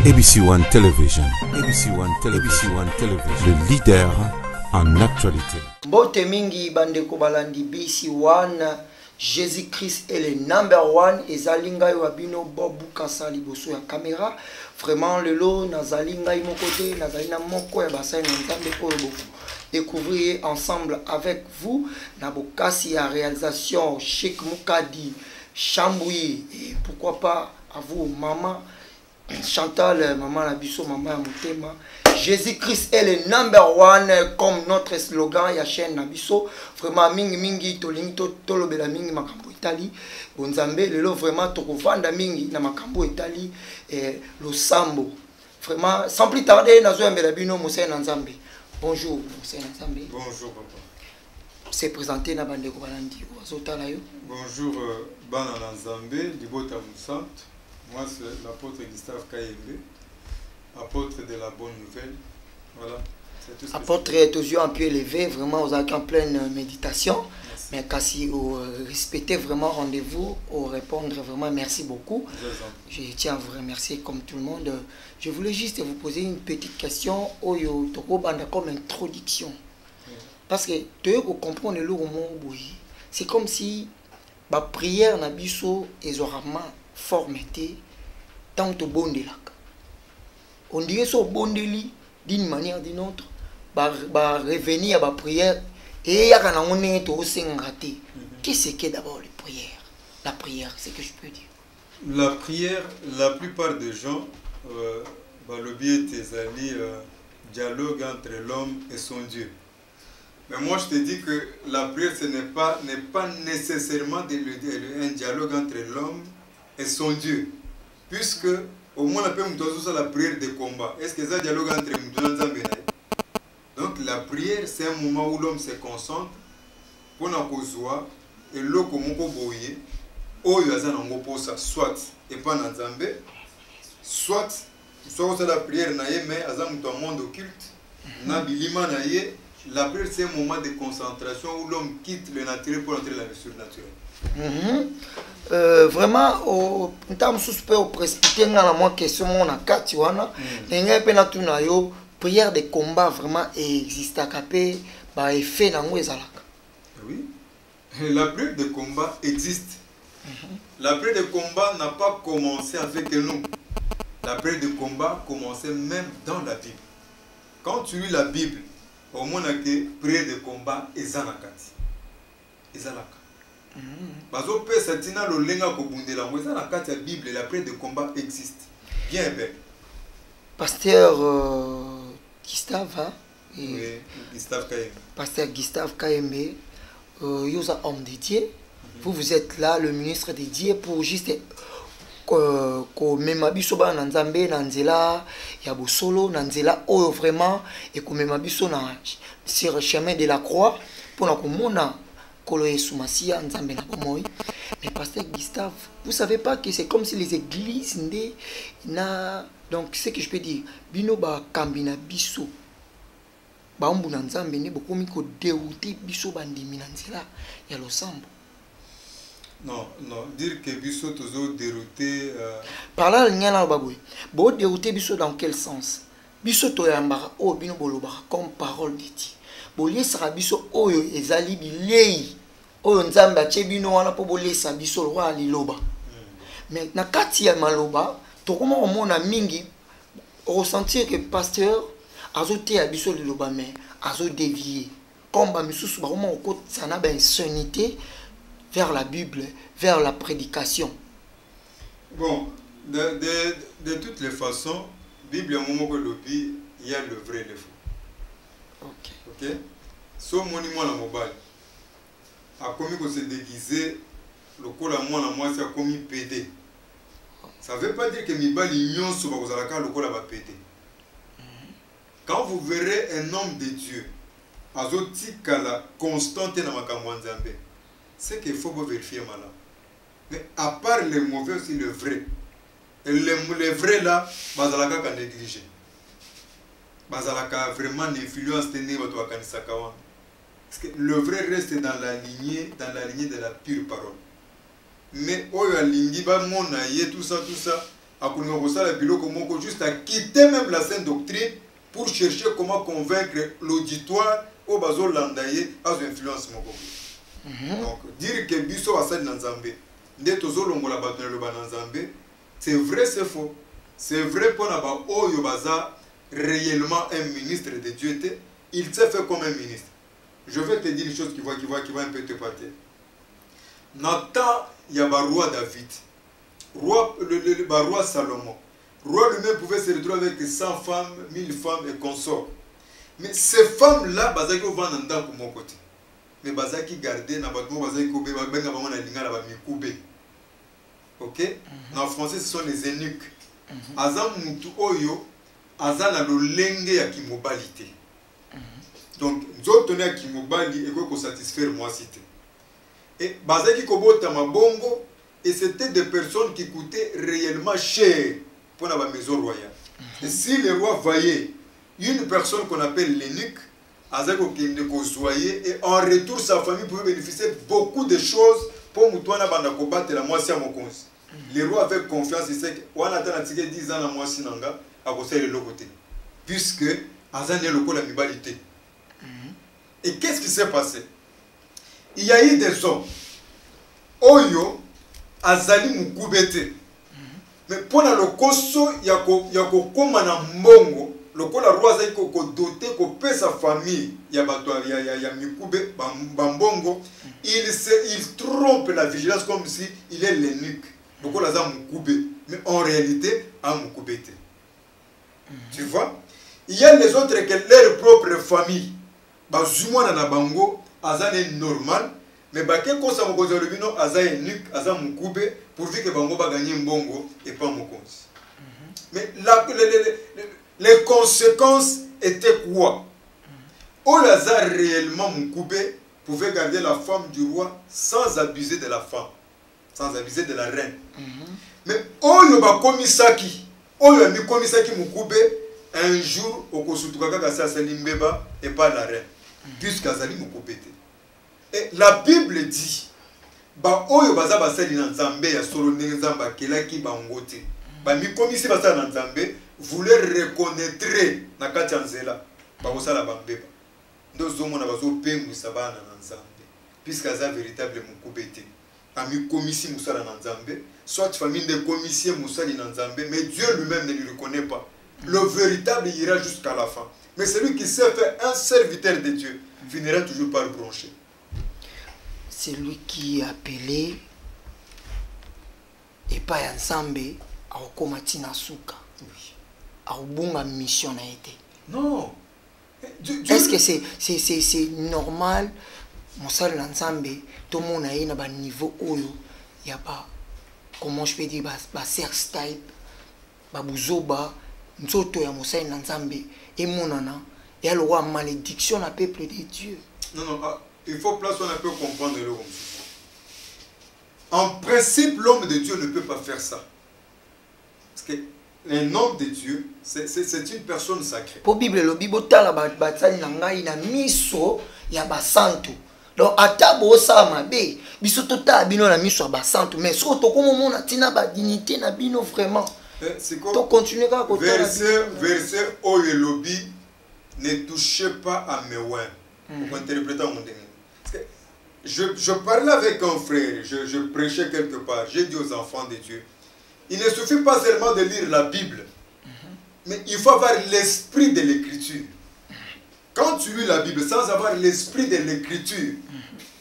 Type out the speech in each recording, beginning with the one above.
ABC One Television. ABC One Television. ABC One Television. Le leader en actualité. Mbote mingi bandeko balandi BC One. Jésus-Christ est le #1. Ezalinga wabino bobu kasali boso ya caméra. Vraiment le lot nazalinga imokote nazalina moko ya basai nzambe oyo boku. Découvrir ensemble avec vous Nabokasi à réalisation Cheikh Moukadi Chamboui et pourquoi pas à vous maman Chantal maman Nabiso maman Mutema. Jésus-Christ est le #1 comme notre slogan ya chaîne Nabiso. Vraiment mingi mingi tolingi tolobela mingi makambo Italie bonzambe lelo vraiment tokovanda mingi na makambo Italie et le sambo. Vraiment sans plus tarder nazo yambela bino Moussa Nzambe. Bonjour, Moussa Nzambe. Bonjour, papa. C'est présenté na bande ko balandi ozotala yo. Bonjour, Bana Nzambe, Libota Moussante. Moi, c'est l'apôtre Gustave Kayembe, apôtre de la bonne nouvelle. Voilà. C'est tout ce apôtre est aux yeux un peu élevés, vraiment aux en pleine méditation. Merci. Mais kasi au respecter vraiment rendez-vous, au répondre vraiment merci beaucoup. Je tiens à vous remercier comme tout le monde. Je voulais juste vous poser une petite question oyo toko banda comme introduction. Parce que tu comprendre le mot c'est comme si ma prière na biso ezorama formaté tant to bondelaka. On dirait so bondeli d'une manière ou d'une autre ba revenir à ma prière et ya kana ngone to sengate. Qu'est-ce que d'abord les prières? La prière, c'est que je peux dire. La prière, la plupart des gens le biais des alliés dialogue entre l'homme et son Dieu. Mais moi je te dis que la prière ce n'est pas nécessairement un dialogue entre l'homme et son Dieu. Puisque au moins on peut la prière de combat. Est-ce que c'est un dialogue entre nous et donc la prière c'est un moment où l'homme se concentre pour na kozwa et loko moko boye oyo azana ngo posa soit et pas na Nzambe soit la prière na ye mais azam dans monde occulte na bilima na ye. La prière c'est un moment de concentration où l'homme quitte le naturel pour entrer dans le surnaturel. Vraiment au terme suspect au précipité na moi question mon akati wana nenga pe na tuna yo prière de combat vraiment existe à capé ba effet nango ezalaka. Oui. La prière de combat existe. La prière de combat n'a pas commencé avec nous. La prière de combat commençait même dans la Bible. Quand tu lis la Bible, au moins que prière de combat ezalakati. Ezalaka. Bazo pe satina lo lenga ko bundela ngo ezalakati la Bible, la prière de combat existe. Bien belle. Pasteur Gustave hein? Oui, Gustave Kayembe. Pasteur Gustave Kayembe, yosa homme de Dieu. Vous êtes là, le ministre de Dieu, pour juste ko mema biso ba na Nzambe na nzela ya bosolo na nzela oyo vraiment et ko mema biso na sur le chemin de la croix pour na komona kolo Yesu Masia Nzambe na bomoi. Mais pasteur Gustave, vous savez pas que c'est comme si les églises na donc ce que je peux dire bino ba kambina biso ba ombu na Nzambe ne bokomi ko dérouter biso bandimi na nzela ya losambo. Non, dire que biso toujours dérouté. Par là, il y a un bagouille. Bon, dérouté biso dans quel sens? Biso to yambara o bino bolobara comme parole de Dieu. Bolé sera biso oyo ezali bilei. Oyo Nzambe ache bino wana po bolé sa biso roi liloba. Mais na kati ya maloba, to koma omona mingi ressentir que pasteur azote ya biso liloba mais azo dévier. Comme ba misusu ba koma okot sana ba insanité vers la Bible, vers la prédication. Bon, de toutes les façons, Bible, au moment où il y a le vrai et le faux. Ok. Ok? Ce monument la mobile a commis qu'on se déguisé, le coup la moi c'est commis pédé. Ça ne veut pas dire que Mibal ignon sur le coup la va pédé. Quand vous verrez un homme de Dieu, azotikala constante na makambo Nzambe, c'est qu'il faut vérifier malin. Mais à part les mauvais, aussi le vrai. Et les vrais là, bazalaka kan négliger. Bazalaka vraiment l'influence tenir votre kanisakawan. Parce que le vrai reste dans la lignée de la pure parole. Mais oyo alingi ba mona ye tout ça juste à quitter même la sainte doctrine pour chercher comment convaincre l'auditoire au bazo landaye à son influence. Donc, dire que biso asali nanzambe, nde tozo longola bato le bananzambe, c'est vrai, c'est faux. C'est vrai pour naba oyo baza réellement un ministre de Dieu, il s'est fait comme un ministre. Je vais te dire une chose qui va un peu te pâter. Nathan, il y a le roi David, le roi Salomon. Le roi lui-même pouvait se retrouver avec 100 femmes, 1000 femmes et consorts. Mais ces femmes-là, bazaki vont dans mon côté. Mais bazaki garder na batmo bazaki kobe babenga bango na lingala ba mikube. OK? En français ce sont les eunuques. Azam mutu oyo azana lolenge ya kimobalité. Donc nzoto na kimobali eko ko satisfaire moi cité. Et bazaki kobota mabongo et c'était des personnes qui coûtaient réellement cher pour la maison royale. Et si le roi voyait une personne qu'on appelle l'eunuque, et en retour sa famille pouvait bénéficier beaucoup de choses pour Moutouana Bandakobat et la moitié à Mokonsi. Le roi avait confiance, il sait qu'on a 10 ans à moitié Nanga à cause de l'autre côté. Puisque Azan est le coup la mibalité. Et qu'est-ce qui s'est passé? Il y a eu des hommes. Oyo Azali Moukubete. Mais pour le koso, il y a komana mbongo. Le roi a doté sa famille, il y a Mikube, Bambongo, il trompe la vigilance comme si il est l'eunuque. Donc il a Mukube, mais en réalité, il a Mukubete. Tu vois? Il y a les autres qui ont leur propre famille. Bazumwa na bango, azan est normal, mais baké ko sa mokozo lebino azan eunuque, azan Mukube, pourvu que bango ba gagner mbongo et pas mokonzi. Mais les conséquences étaient quoi? Olazar réellement Moukoubé pouvait garder la femme du roi sans abuser de la femme, sans abuser de la reine. Mais Oyoba Komisaki, Oyoba Komisaki Moukoubé, un jour, au Kosutukaka Kassasali Mbeba et pas la reine, puisqu'Azali Moukoubé. Et la Bible dit, Ba Oyoba Zabasali Nanzambe, ya Solo Nenzamba, Kelaki Bangote, Ba Mikomisi Basa Nanzambe, voulait reconnaître na kati nzela ba kosala bambeba ndo zomo na bazo pengu sabana na nzambe puisque za véritable mukubete ami komisi musala na nzambe soit famille de commissaire musali na nzambe mais Dieu lui-même ne lui reconnaît pas. Le véritable ira jusqu'à la fin, mais celui qui s'est fait un serviteur de Dieu finira toujours par broncher. C'est lui qui est appelé et pas ensemble à Okomatina Souka. Bonga mission a été. Non. Est-ce que c'est normal? Mon seul ensemble, tout le monde a un niveau où il n'y a pas, comment je peux dire, sex type, bouzoba, nzoto ya mon seul ensemble, et mon nana, et alors la malédiction à peuple de Dieu. Non, il faut placer un peu comprendre le comme ça. En principe, l'homme de Dieu ne peut pas faire ça. Parce que un homme de Dieu, c'est une personne sacrée. Pour Bible, le Bible tala batsani nanga ina miso ya basantu. Donc atabo sa mabe, biso tota bino na miso ya basantu, mais so to komo mona tina ba dignité na bino vraiment. C'est quoi? To continuer ka ko verset oyo lobi ne touchez pas à mes oins. Pour interpréter mon dernier. Je parlais avec un frère, je prêchais quelque part, j'ai dit aux enfants de Dieu, il ne suffit pas seulement de lire la Bible, mais il faut avoir l'esprit de l'écriture. Quand tu lis la Bible sans avoir l'esprit de l'écriture,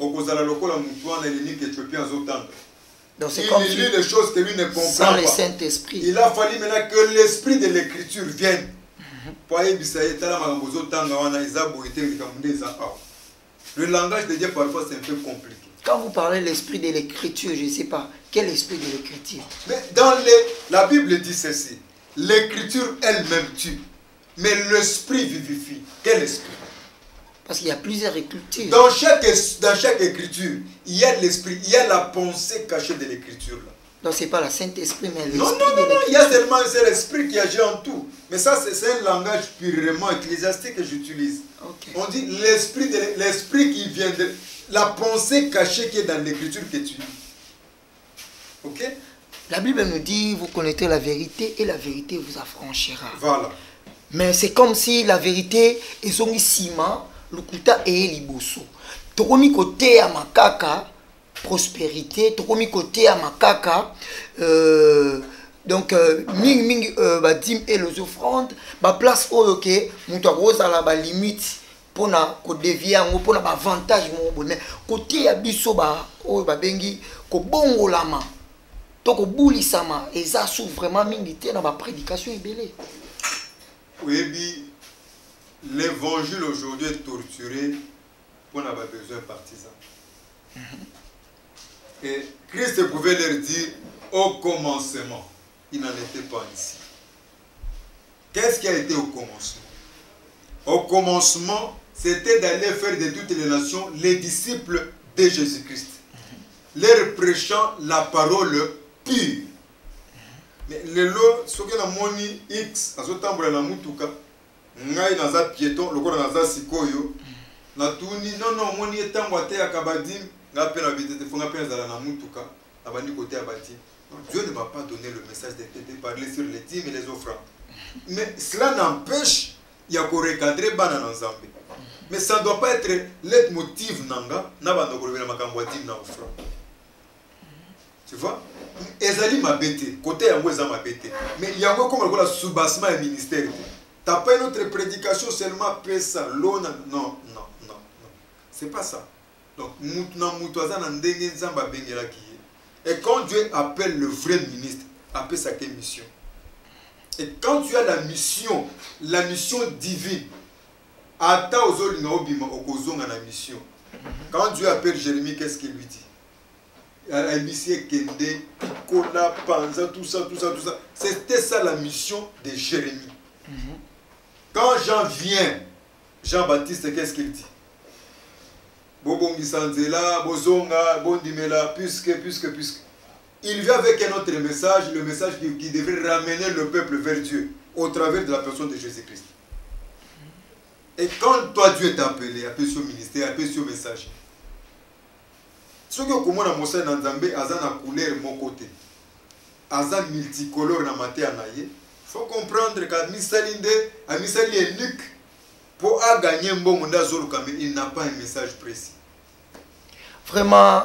il lit des choses que lui ne comprend sans pas. le Saint-Esprit. Il a fallu maintenant que l'esprit de l'écriture vienne. Le langage de Dieu parfois c'est un peu compliqué. Quand vous parlez de l'esprit de l'écriture, je ne sais pas, quel esprit de l'écriture? Mais dans la Bible dit ceci, l'écriture elle-même tue, mais l'esprit vivifie. Quel esprit? Parce qu'il y a plusieurs écritures. Dans chaque écriture, il y a l'esprit, il y a la pensée cachée de l'écriture. Donc ce n'est pas le Saint-Esprit, mais l'esprit non, il y a seulement un seul esprit qui agit en tout. Mais ça, c'est un langage purement ecclésiastique que j'utilise. Okay. On dit l'esprit qui vient de la pensée cachée qui est dans l'écriture que tu lis. Ok? La Bible nous dit, vous connaîtrez la vérité et la vérité vous affranchira. Voilà. Mais c'est comme si la vérité est son ciment, le kuta et liboso. Tokomi côté à makaka, prospérité, tokomi côté à makaka, donc ming ming badim et les offrandes, ba place où ok, muta rosa la ba limite pour na ko dévier pour na ba avantage mon mais côté ya biso ba o ba bengi ko bongo lama. Donc, boulisama, et ça souffre vraiment militaire dans ma prédication ebélé. Oui, l'évangile aujourd'hui est torturé pour n'avoir besoin de partisans. Et Christ pouvait leur dire au commencement, il n'en était pas ici. Qu'est-ce qui a été au commencement? Au commencement, c'était d'aller faire de toutes les nations les disciples de Jésus-Christ, leur prêchant la parole pure. Mais le lot, ce que la moni X, à ce temps pour la mutuka, ngai naza piéton, le corps naza sikoyo, na tuni non moni etango ate akabadim, ngape na bitete fonga pe na la mutuka, abandi côté abati. Dieu ne va pas donner le message de parler sur les dîmes et les offrandes. Mais cela n'empêche, il y a qu'on recadrer bana na Nzambe. Mais ça ne doit pas être leitmotiv nanga, na bando ko na makambo dîme na offrande. Tu vois? Ezali mabete, côté yango eza mabete. Mais yango comme le soubassement et ministère. T'as pas une autre prédication seulement pesa lona non. C'est pas ça. Donc mutna mutwaza na ndenge nzamba bengela ki. Et quand Dieu appelle le vrai ministre, appelle sa mission. Et quand tu as la mission divine, ata ozoli na obima okozonga na mission. Quand Dieu appelle Jérémie, qu'est-ce qu'il lui dit? Tout ça. C'était ça la mission de Jérémie. Quand Jean vient, Jean-Baptiste, qu'est-ce qu'il dit? Bobongi Sanzela, Bozonga, Bondimela, puisque. Il vient avec un autre message, le message qui devrait ramener le peuple vers Dieu, au travers de la personne de Jésus-Christ. Et quand toi Dieu t'a appelé, appelé sur ministère, appelé sur message, ce que comme on a montré dans Nzambe, aza na couleur mon côté, aza multicolore na maté anaye, faut comprendre que misalinde, a misali unique pour gagner un bon monde il n'a pas un message précis. Vraiment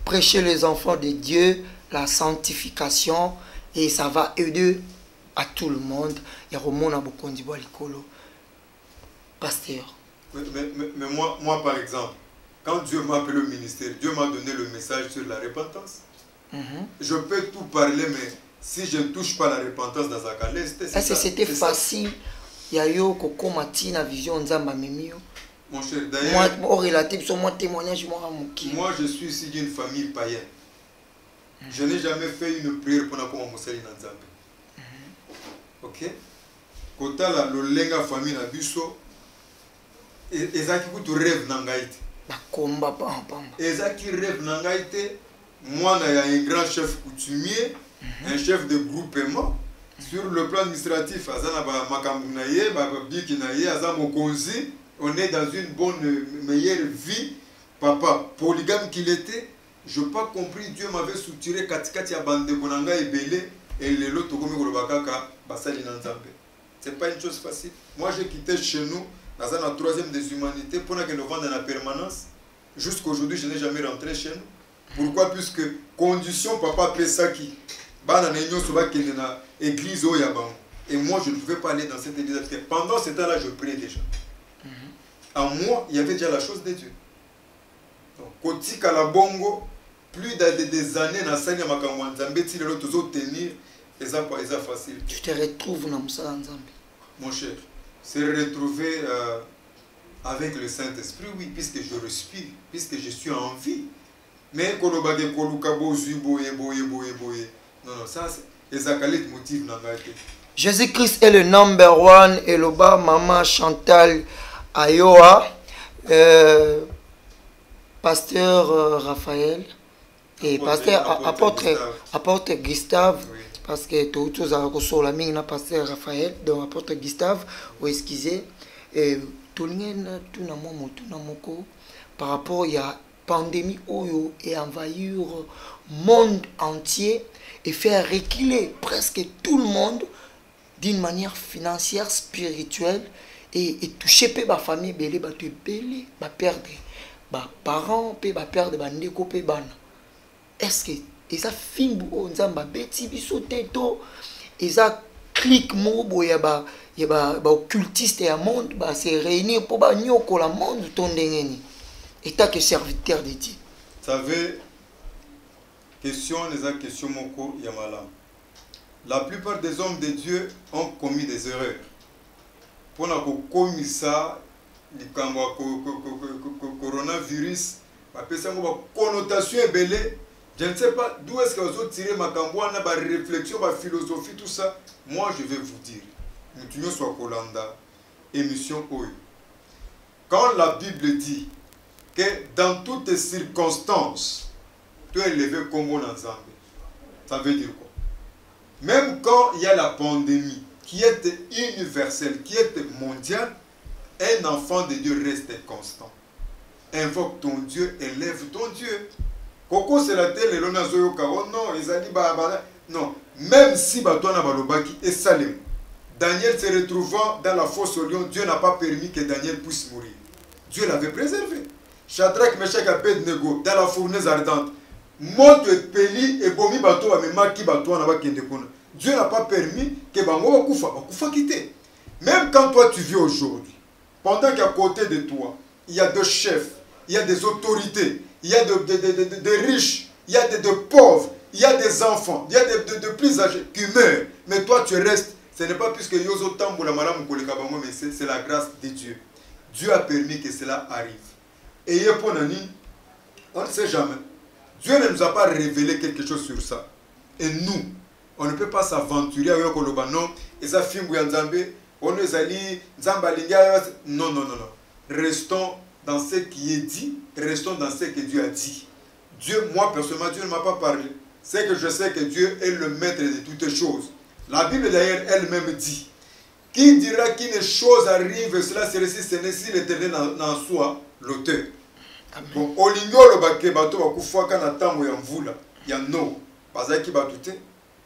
prêcher les enfants de Dieu, la sanctification, et ça va aider à tout le monde. Il y a Romona Bokondi Boalikolo, pasteur. Mais moi par exemple, quand Dieu m'a appelé au ministère, Dieu m'a donné le message sur la repentance. Je peux tout parler, mais si je ne touche pas la repentance dans sa calèche, c'était facile. Il y a eu Koko Mati, la vision Nzamba Memio. Mon cher, d'ailleurs, moi, je suis ici d'une famille païenne. Je n'ai jamais fait une prière pour la Mousseli Nzambe. Ok? Quand la lenga famille na biso, ezaki kutu rêve nangaite. Ezaki rêve nangaite. Moi, il y a un grand chef coutumier, un chef de groupement. Sur le plan administratif, on est dans une bonne, meilleure vie. Papa, polygame qu'il était, je n'ai pas compris. Dieu m'avait soutiré katikati ya bande bonanga et belé et les lots tokomi kolobakaka basali nanzambe. C'est pas une chose facile. Moi, j'ai quitté chez nous dans la troisième des humanités pour que nous vendions en permanence. Jusqu'aujourd'hui, je n'ai jamais rentré chez nous. Pourquoi? Puisque condition papa Pesaki, église et moi je ne pouvais pas aller dans cette église. Pendant ce temps-là, je priais déjà. En moi, il y avait déjà la chose de Dieu. Donc, Koti Kalabongo, plus des années dans Sanya Makamwanzambe, si les autres tenir, c'est facile. Tu te retrouves dans Nzambe. Mon cher, se retrouver avec le Saint-Esprit, oui, puisque je respire, puisque je suis en vie. Mais Kolobage Koluka Bozu Boye. Non, ça c'est les motifs n'engagés. Jésus-Christ est le number one. Et le bas, maman Chantal Ayoa, pasteur Raphaël et pasteur apôtre Gustave. Oui. Parce que tout la mine pasteur Raphaël, donc apôtre Gustave, ou excusez, tout le monde par rapport il y a pandémie oyo et envahir le monde entier et faire reculer presque tout le monde d'une manière financière, spirituelle et toucher pe ba famille belé ba tu belé ba perdre ba parents pe ba perdre ba ndeko pe bana. Est-ce que eza fimbu o nzamba beti biso teto eza clique mo boya ba occultiste ya monde ba se réunir pour ba nyoko la monde ton ndengeni état que serviteur de Dieu. Vous savez, question moko yamala. La plupart des hommes de Dieu ont commis des erreurs. Pour la commis ça, le coronavirus, la connotation est belle. Je ne sais pas d'où est-ce que vous avez tiré ma cambouana, ma réflexion, ma philosophie, tout ça. Moi, je vais vous dire. Nous sommes Kolanda, émission OU. Quand la Bible dit que dans toutes circonstances, tu es élevé comme un ensemble, ça veut dire quoi? Même quand il y a la pandémie qui est universelle, qui est mondiale, un enfant de Dieu reste constant. Invoque ton Dieu, élève ton Dieu. Koko c'est la télé, non, non, même si Batouana Balobaki est salé, Daniel se retrouvant dans la fosse au lion, Dieu n'a pas permis que Daniel puisse mourir. Dieu l'avait préservé. Shadrach, Meshach, Abednego, dans la fournaise ardente, Monte et Peli et Bomi Bato a marqué Batouana Bakendekona. Dieu n'a pas permis que Bango Bakoufa quitte. Même quand toi tu vis aujourd'hui, pendant qu'à côté de toi, il y a des chefs, il y a des autorités, il y a des riches, il y a des pauvres, il y a des enfants, il y a des plus âgés qui meurent. Mais toi tu restes. Ce n'est pas puisque Yozo Tamboula Malam Kolekabango, mais c'est la grâce de Dieu. Dieu a permis que cela arrive. Et Yeponani, on ne sait jamais. Dieu ne nous a pas révélé quelque chose sur ça. Et nous, on ne peut pas s'aventurer avec Kolobano, et ça film Nzambe, on nous a dit, non, non, non, non. Restons dans ce qui est dit, restons dans ce que Dieu a dit. Dieu, moi personnellement, Dieu ne m'a pas parlé. C'est que je sais que Dieu est le maître de toutes choses. La Bible d'ailleurs elle-même dit, qui dira qu'une chose arrive, cela serait si l'Éternel en soi l'auteur. Bon, Olingolo bake bato bakufaka na tango ya mvula ya no bazaki batute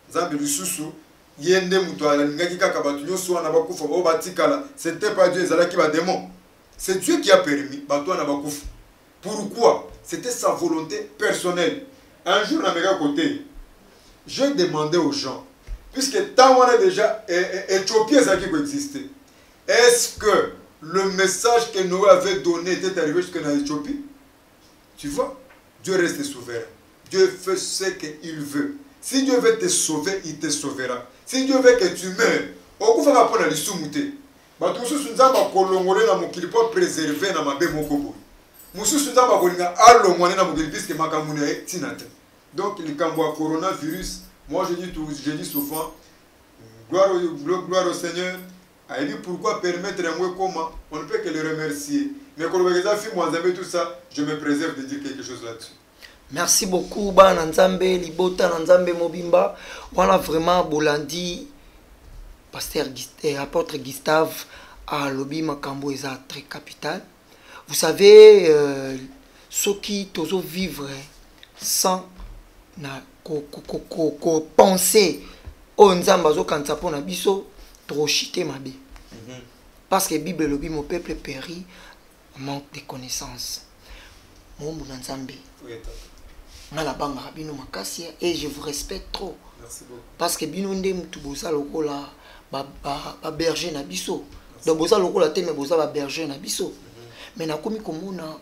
nzambe lisusu yende muto alingaki kaka bato nyoso wana bakufa o batikala, c'était pas Dieu, ezalaki ba démon. C'est Dieu qui a permis bato na bakufa. Pourquoi? C'était sa volonté personnelle. Un jour na mega côté, je demandais aux gens, puisque tant on a déjà Éthiopie qui existait, est-ce que le message que Noé avait donné était arrivé jusqu'à l'Éthiopie? Tu vois, Dieu reste souverain. Dieu fait ce qu'il veut. Si Dieu veut te sauver, il te sauvera. Si Dieu veut que tu meurs, on peut faire pour les soumouter. Mais tout ce qui est colongolé dans mon kilipo préservé dans ma bémokobo. Musu sunza ba kolinga allo mwana na mugeli puisque makamuna est tinate. Donc le cambois coronavirus, moi je dis souvent gloire au Seigneur. Il dit pourquoi permettre un mot comment on ne peut que le remercier. Mais quand on regarde tout ça, je me préserve de dire quelque chose là-dessus. Merci beaucoup, Bana Nzambe, Libota Nzambe Mobimba. On a vraiment Bolandi, pasteur apôtre Gustave à Lobi Makambo est très capital. Vous savez, ceux qui tozo vivre sans penser au Nzamba zo kansapo na biso trop chité mabe. Parce que Bible lobi mon peuple périt manque de connaissances. Mon Nzambe. Ngala banga bino makasi et je vous respecte trop. Merci beaucoup. Parce que bino nde mutu boza lokola ba berger na biso. Donc boza lokola te mais boza ba berger na biso. Mais na komi komona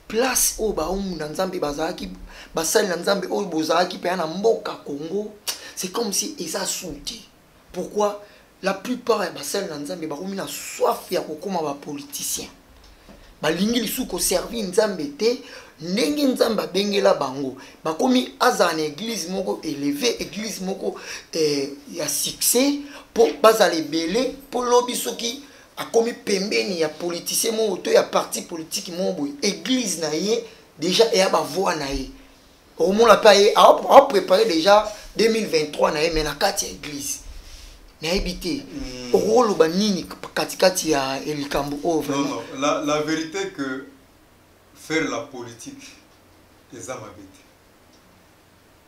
place o ba omu na Nzambe bazaki basali na Nzambe o bozaki pe na mboka Congo, c'est comme si eza souti. Pourquoi la plupart ya basali na Nzambe ba komi na soif ya kokoma ba politiciens. Ba lingi lisu ko servir Nzambe te ndenge Nzambe bengela bango. Ba komi aza na église moko élevé, église moko ya succès pour bazale belé pour lobi soki a commis pembeni ya politicien mo to ya parti politique mo boy église na ye déjà et a ba voix na ye au moins la paye a préparé déjà 2023 na ye mais na kati ya église na habité rôle ba nini kati ya elikambo over. Non, la vérité que faire la politique eza mabe te.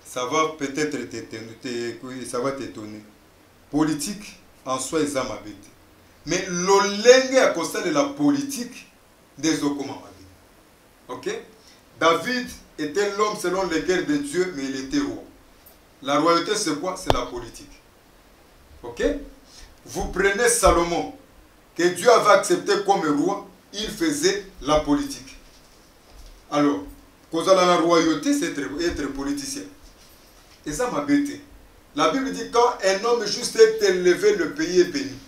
Ça va peut-être ça va t'étonner. Politique en soi eza mabe te. Mais lolenge à cause de la politique des okoma mabe. Ok? David était l'homme selon le cœur de Dieu, mais il était roi. La royauté, c'est quoi? C'est la politique. Ok? Vous prenez Salomon, que Dieu avait accepté comme roi, il faisait la politique. Alors, cause de la royauté, c'est être politicien. Et ça m'a bêté. La Bible dit quand un homme juste est élevé, le pays est béni.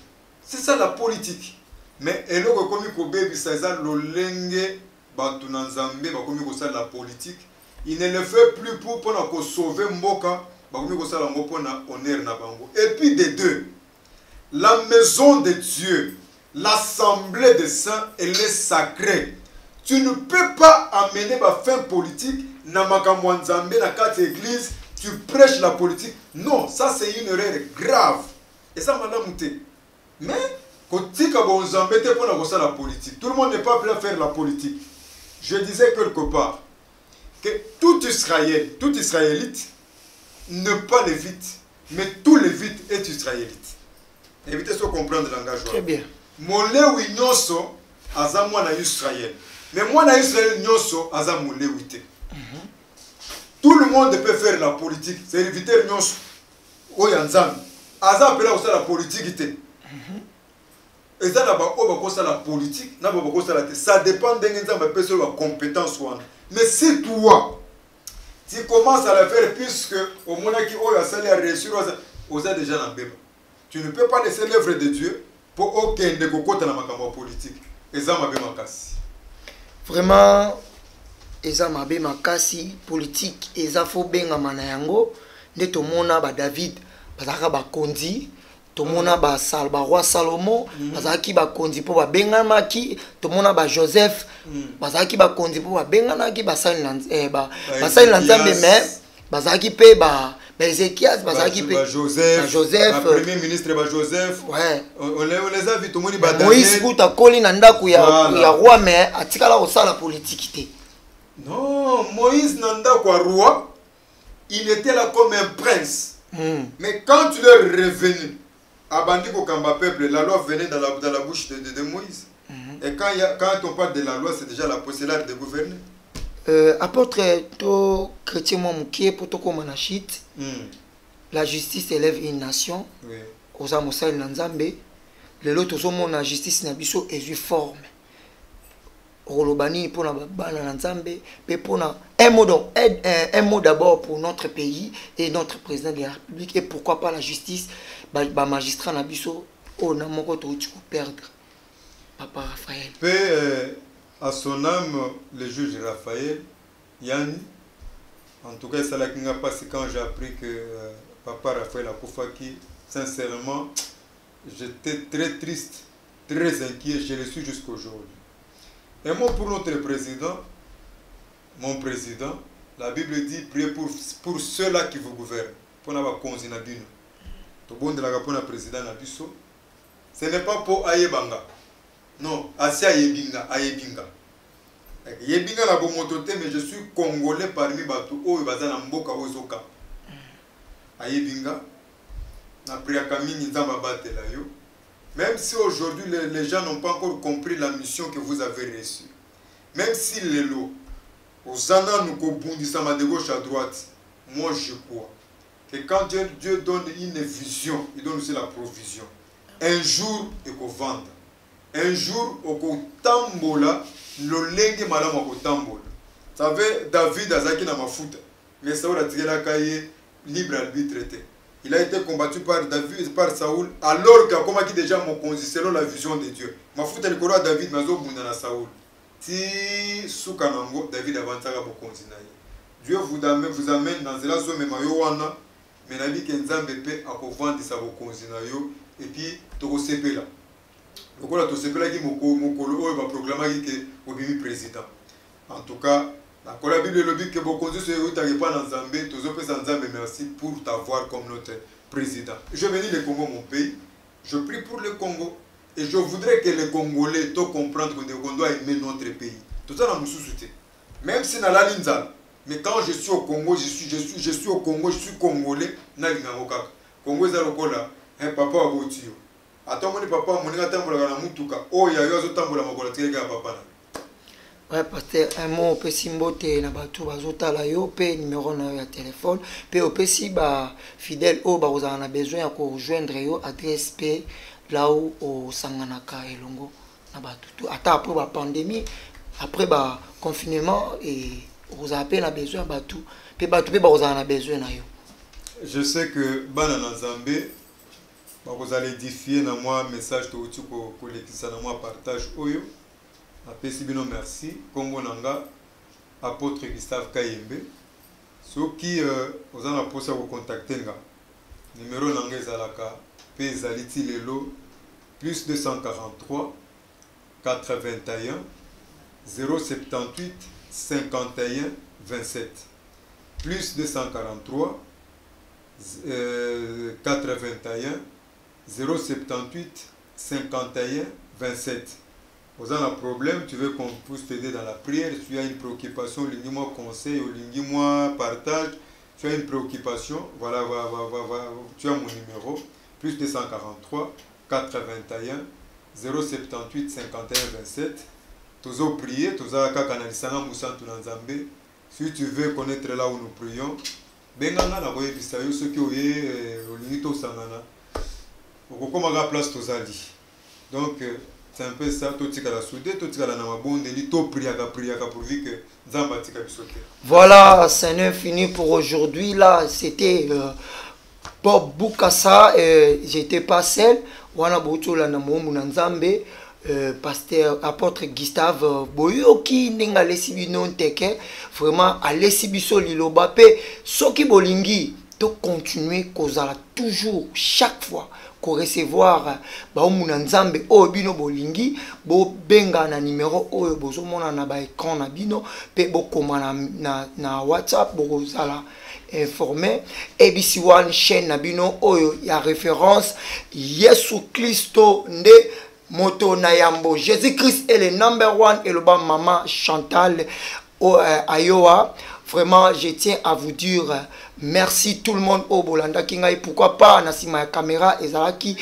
C'est ça la politique. Mais eloko komi ko bebi ça lolenge batu na Nzambe ba komi ko la politique. Il ne le fait plus pour sauver mboka, ba komi ko sala ngo pona honneur na bango. Et puis des deux, la maison de Dieu, l'assemblée des saints, elle est sacrée. Tu ne peux pas amener ma fin politique na makambo Nzambe na quatre églises, tu prêches la politique. Non, ça c'est une erreur grave. Et ça m'a monté. Mais quand tu as la politique, tout le monde n'est pas prêt à faire la politique. Je disais quelque part que tout Israélite, ne pas lévite, mais tout lévite est israélite. Évitez de comprendre le langage. Très bien. Mon lewi nyoso aza mwana Israël. Mais mwana Israël nyoso aza mon lewite. Tout le monde peut faire la politique. C'est éviter nyoso. Oyanzam. Aza appelé aussi la politique. Et ça la politique, ça dépend de la compétence. Mais si toi, tu commences à la faire puisque au moment qui a réussi, déjà dans le tu ne peux pas laisser l'œuvre de Dieu pour aucun de côté dans la politique. Et ça m'a makasi. Vraiment, eza mabe makasi politique eza fo benga manayango nde tomona ba David bazaka ba kondi tomona ba roi Salomon bazaki ba kondi po ba benga maki tomona ba Joseph bazaki ba kondi po ba benga naki ba sali Nzambe mais bazaki pe ba Ézéchias bazaki pe Joseph premier ministre ba Joseph ouais on les a vu tomoni ba Moïse kuta koli na ndaku ya roi mais atikala ko sala politique te. Non, Moïse nanda quoi roi, il était là comme un prince. Mais quand il est revenu, abandi kokamba peuple, la loi venait dans la bouche de Moïse. Et quand on parle de la loi, c'est déjà la possédation de gouverner. Apôtre to chrétien momukie poto ko manachite. La justice élève une nation. Oui. Oza mosali na Nzambe. Lelo tozomona justice na biso ezui forme. Rolobani pour un mot d'abord pour notre pays et notre président de la République et pourquoi pas la justice magistrat Nabiso on a mon côté perdre Papa Raphaël. Paix à son âme le juge Raphaël Yann. En tout cas ça l'a passé quand j'ai appris que Papa Raphaël Akufaki, sincèrement j'étais très triste, très inquiet, je le suis jusqu'aujourd'hui. Et moi, pour notre président, mon président, la Bible dit priez pour ceux-là qui vous gouvernent. Pour la konzi na bino. To bon de la pour président na biso. Ce n'est pas pour ayebanga. Non, asia yebinga, ayebinga. Yebinga la bomotote mais je suis congolais parmi batu o bazana mboka ozoka. Ayebinga na priaka mingi nzamba batela yo. Même si aujourd'hui les gens n'ont pas encore compris la mission que vous avez reçue. Même si les lots, aux annas nous bondissons de gauche à droite, moi je crois que quand Dieu donne une vision, il donne aussi la provision. Un jour, il faut vendre. Un jour, il faut tambola, le lengue madame au tambola. Vous savez, David a zaki na mafuta, mais ça a tiré la cahier libre arbitre. Il a été combattu par David, par Saoul, alors qu'il a combattu déjà mon conduit selon la vision de Dieu. Ma foute le coro à David, mais au Saoul. Si Soukanango, David avance à mon conduit. Dieu vous amène dans la zone de Mayowana, mais la vie qu'Enzambe peut à vendre sa conduit et puis tu sais là. Le colo tu sais là qui mon colo va proclamer que vous êtes président. En tout cas, la Bible le dit que beaucoup de ceux qui n'ont pas dans Zambé, tous les Zambé, merci pour t'avoir comme notre président. Je bénis le Congo, mon pays. Je prie pour le Congo. Et je voudrais que les Congolais te comprennent qu'on doit aimer notre pays. Tout ça, nous soutient. Même si dans la Linzal, Mais quand je suis au Congo, je suis au Congo, je suis congolais, Congo est là, un papa a beau. Attends, mon papa, mon tambola na mutuka, oh ya yo tambola makola tega papa. Ouais, pasteur, un mot pe simbote na batu bazota la yo pe numéro na ya téléphone, pe opesi ba fidèle o ba ozana besoin ya ko rejoindre yo adresse pe là où au sanganaka elongo na batu tout ata après ba pandémie, après ba confinement et vous appelez la besoin batu pe batu pe ba ozana besoin na yo. Je sais que bana na Zambé vous allez édifier dans moi message to uti ko lekisa na moi partage oyo apesi bino merci kombo nanga apôtre Gustave Kayembe soki vous en posa ko contacter nga numéro nanga ezalaka pe ezaliti lelo plus 243 81 078 51 27 plus 243 81 078 51 27. Vous avez un problème, tu veux qu'on puisse t'aider dans la prière, tu as une préoccupation, moi conseil, moi partage, tu as une préoccupation, voilà, tu as mon numéro, plus 243 81 078 51 27. Tous au prier, tous à Kakanalisana Moussantou Nzambé. Si tu veux connaître là où nous prions, Benganga na boye bisayo ceux qui oye olinito sangana. Okokomaka place tozali. Donc c'est un peu ça, tout tika soudé, tout tika na mabonde, li to priaka pourvu que Nzamba tika bisote. Voilà, c'est fini pour aujourd'hui là, c'était Bob Bukasa, j'étais pas seul, wana botola na momu na Nzambe. Pasteur apôtre Gustave Boyoki ninga lesibi non teke vraiment à lesibiso liloba pe soki bolingi to continuer kozala toujours chaque fois ko recevoir ba omuna Nzambe o bino bolingi bo benga na numéro oyo bozomona na ba écran na bino pe bokoma na WhatsApp bozala informé ABC One chaîne na bino oyo ya référence Yesu Christo nde Moto Nayambo. Jésus-Christ est le number one et le bas maman Chantal Ayoa. Vraiment, je tiens à vous dire merci tout le monde au Bolanda Kingai. Pourquoi pas Nasima ya caméra ezalaki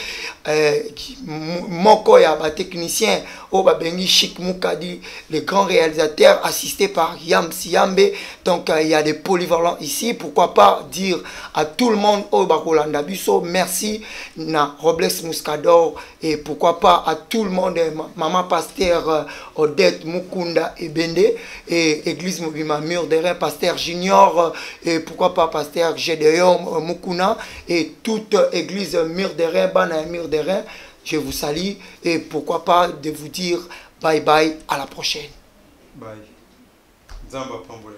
moko ya ba technicien au Babengi Chic Moukadi, les grands réalisateurs assistés par Yam Siambe. Donc il y a des polyvalents ici. Pourquoi pas dire à tout le monde au Bakolanda Biso merci na Robles Muscador et pourquoi pas à tout le monde maman pasteur Odette Mukunda et Bende et église Mobima Mur de Rhin pasteur Junior et pourquoi pas pasteur Gédéon Mukuna et toute église Mur de Rhin Bana Mur de Rhin. Je vous salue et pourquoi pas de vous dire bye bye à la prochaine. Bye. Zamba Pambola.